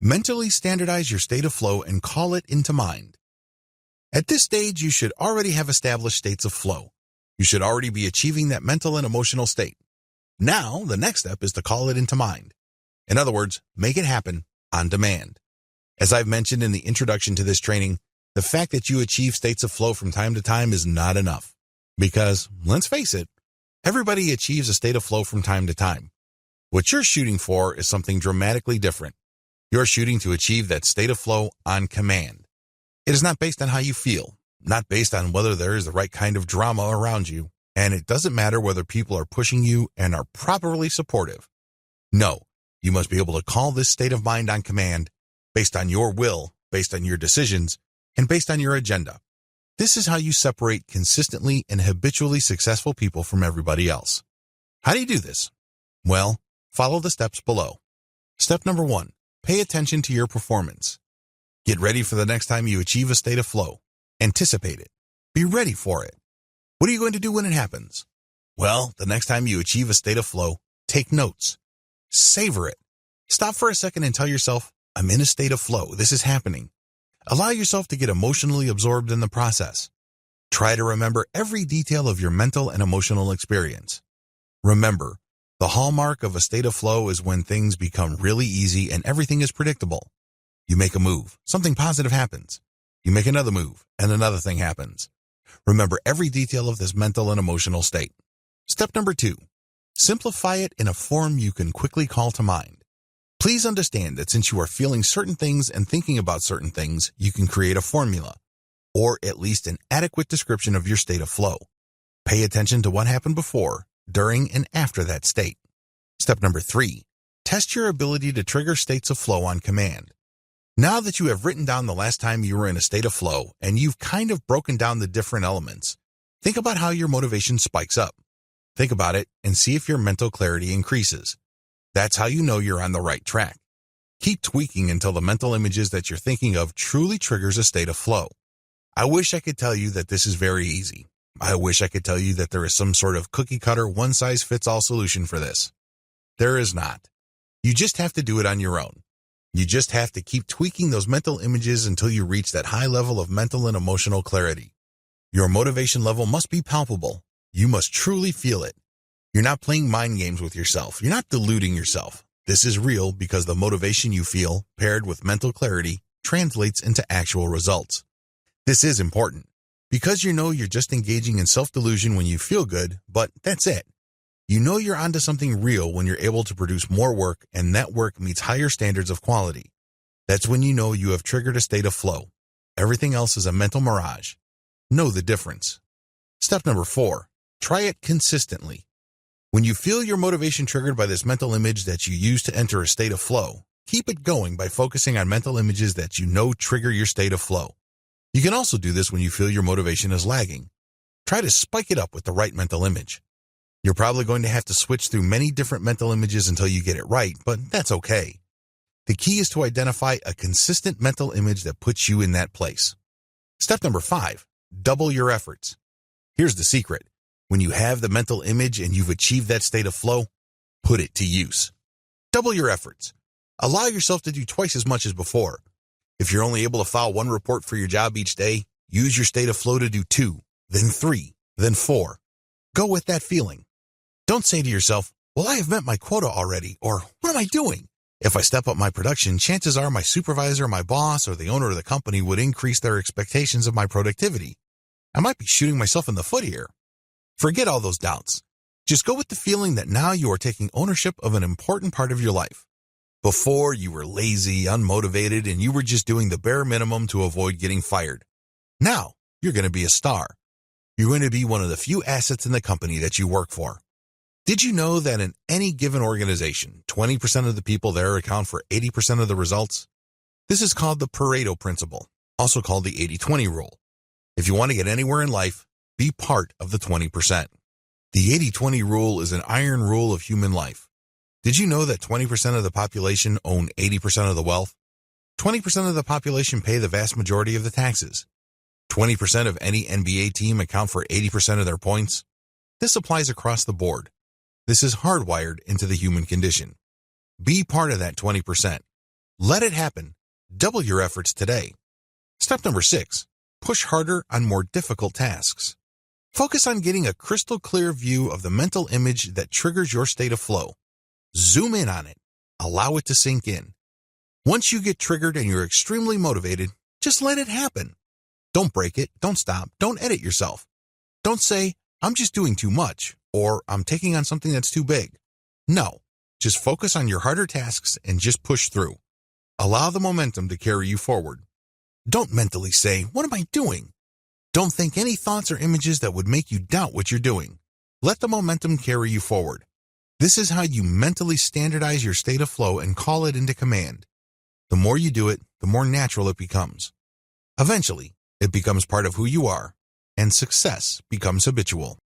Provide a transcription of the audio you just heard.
Mentally standardize your state of flow and call it into mind. At this stage, you should already have established states of flow. You should already be achieving that mental and emotional state. Now, the next step is to call it into mind. In other words, make it happen on demand. As I've mentioned in the introduction to this training, the fact that you achieve states of flow from time to time is not enough. Because, let's face it, everybody achieves a state of flow from time to time. What you're shooting for is something dramatically different. You're shooting to achieve that state of flow on command. It is not based on how you feel, not based on whether there is the right kind of drama around you, and it doesn't matter whether people are pushing you and are properly supportive. No, you must be able to call this state of mind on command, based on your will, based on your decisions, and based on your agenda. This is how you separate consistently and habitually successful people from everybody else. How do you do this? Well, follow the steps below. Step number 1, pay attention to your performance. Get ready for the next time you achieve a state of flow. Anticipate it. Be ready for it. What are you going to do when it happens? Well, the next time you achieve a state of flow, take notes. Savor it. Stop for a second and tell yourself, I'm in a state of flow. This is happening. Allow yourself to get emotionally absorbed in the process. Try to remember every detail of your mental and emotional experience. Remember, the hallmark of a state of flow is when things become really easy and everything is predictable. You make a move, something positive happens. You make another move, and another thing happens. Remember every detail of this mental and emotional state. Step number 2, simplify it in a form you can quickly call to mind. Please understand that since you are feeling certain things and thinking about certain things, you can create a formula, or at least an adequate description of your state of flow. Pay attention to what happened before, during, and after that state. Step number 3, test your ability to trigger states of flow on command. Now that you have written down the last time you were in a state of flow and you've kind of broken down the different elements, think about how your motivation spikes up. Think about it and see if your mental clarity increases. That's how you know you're on the right track. Keep tweaking until the mental images that you're thinking of truly triggers a state of flow. I wish I could tell you that this is very easy. I wish I could tell you that there is some sort of cookie-cutter, one-size-fits-all solution for this. There is not. You just have to do it on your own. You just have to keep tweaking those mental images until you reach that high level of mental and emotional clarity. Your motivation level must be palpable. You must truly feel it. You're not playing mind games with yourself. You're not deluding yourself. This is real because the motivation you feel, paired with mental clarity, translates into actual results. This is important because you know you're just engaging in self-delusion when you feel good, but that's it. You know you're onto something real when you're able to produce more work and that work meets higher standards of quality. That's when you know you have triggered a state of flow. Everything else is a mental mirage. Know the difference. Step number 4, try it consistently. When you feel your motivation triggered by this mental image that you use to enter a state of flow, keep it going by focusing on mental images that you know trigger your state of flow. You can also do this when you feel your motivation is lagging. Try to spike it up with the right mental image. You're probably going to have to switch through many different mental images until you get it right, but that's okay. The key is to identify a consistent mental image that puts you in that place. Step number 5, double your efforts. Here's the secret. When you have the mental image and you've achieved that state of flow, put it to use. Double your efforts. Allow yourself to do twice as much as before. If you're only able to file 1 report for your job each day, use your state of flow to do 2, then 3, then 4. Go with that feeling. Don't say to yourself, well, I have met my quota already, or what am I doing? If I step up my production, chances are my supervisor, my boss, or the owner of the company would increase their expectations of my productivity. I might be shooting myself in the foot here. Forget all those doubts. Just go with the feeling that now you are taking ownership of an important part of your life. Before, you were lazy, unmotivated, and you were just doing the bare minimum to avoid getting fired. Now, you're going to be a star. You're going to be one of the few assets in the company that you work for. Did you know that in any given organization, 20% of the people there account for 80% of the results? This is called the Pareto principle, also called the 80-20 rule. If you want to get anywhere in life, be part of the 20%. The 80-20 rule is an iron rule of human life. Did you know that 20% of the population own 80% of the wealth? 20% of the population pay the vast majority of the taxes. 20% of any NBA team account for 80% of their points. This applies across the board. This is hardwired into the human condition. Be part of that 20%. Let it happen. Double your efforts today. Step number 6. Push harder on more difficult tasks. Focus on getting a crystal clear view of the mental image that triggers your state of flow. Zoom in on it. Allow it to sink in. Once you get triggered and you're extremely motivated, just let it happen. Don't break it. Don't stop. Don't edit yourself. Don't say, I'm just doing too much, or I'm taking on something that's too big. No, just focus on your harder tasks and just push through. Allow the momentum to carry you forward. Don't mentally say, what am I doing? Don't think any thoughts or images that would make you doubt what you're doing. Let the momentum carry you forward. This is how you mentally standardize your state of flow and call it into command. The more you do it, the more natural it becomes. Eventually, it becomes part of who you are, and success becomes habitual.